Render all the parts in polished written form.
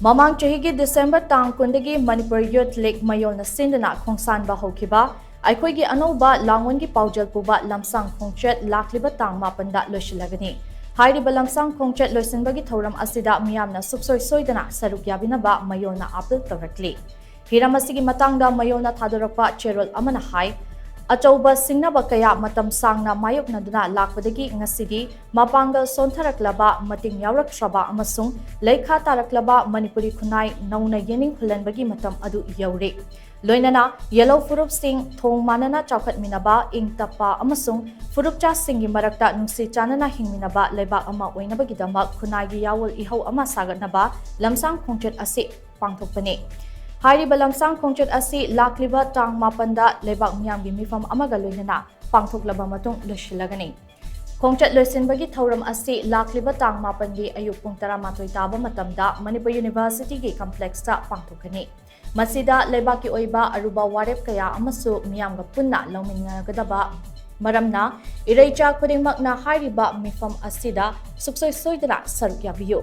MAMANG CHAHI December Tang Kundagi Manipur Youth League MAYOL na SHINDUNA KHONGSHANBA HOUKHIBA Eikhoigi Anouba Langon ki Paojel Puba Lamshang Khongchat Lakliba Tang mapanda Loishillagani HAIRIBA Lamshang Khongchat LOISHINBAGI THOURAM ASIDA MEEYAM na SUKSOI SOIDANA SHARUK YABINABA MAYOL na appeal TOURAKLI Hiramasigi matangda MAYOL na THADORAKPA cherol amana hai Achauba singnaba kaya matam sangna mayok naduna lakpadagi ngasidi mapangal sontaraklaba mating yawrakraba amasung leikha taraklaba Manipuri khunai nauna yening hulanbagi matam adu yaure loinana yellow furup sing thong manana chawkhat minaba ing tapa amasung furupcha singi marakta nungsi chanana hingminaba leibak ama oinabagi damak khunai gi yawol ihau ama sagatnaba Lamshang Khongchat ase pangthokpani HAIRIBA Lamshang Khongchat asi Lakliba Tang mapanda lebak miyang bimifam amaga loinana pangthoklaba matung Loishillagani Khongchat LOISHINBAGI THOURAM asi Lakliba Tang mapangi ayuk pung 12 taba matamda Manipur University gi complex ta pangthokani masida lebaki oiba aruba warep kaya amasu miyamga punna lawmingadaba maramna iraicha khudingmakna HAIRIBA mifam asida SUKSOI SOIDANA SHARUK yabiyu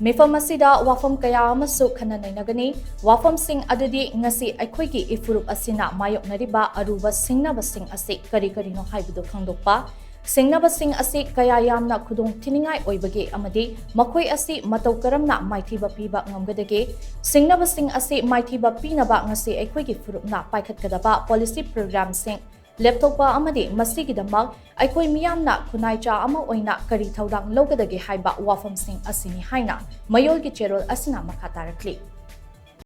Mifam asida wafam kaya amasu khananainagani wafam sing adudi ngasi Eikhoigi ifurup asina mayok nariba aruba singnaba sing asi kari no haibudu khangdokpa singnaba sing asi kaya yamna khudung thiningai oibagi amadi makhoi asi matau karamna maithiba piba ngamgadage singnaba sing asi maithiba pinaba ngasi Eikhoigi furupna paikhatkadaba policy program sing laptoppa amadi masigi damak Eikoi miyamna khunaicha ama oina kari thaudang logadage haiba wafam sing asini haina mayol gi cherol asina makha tarakli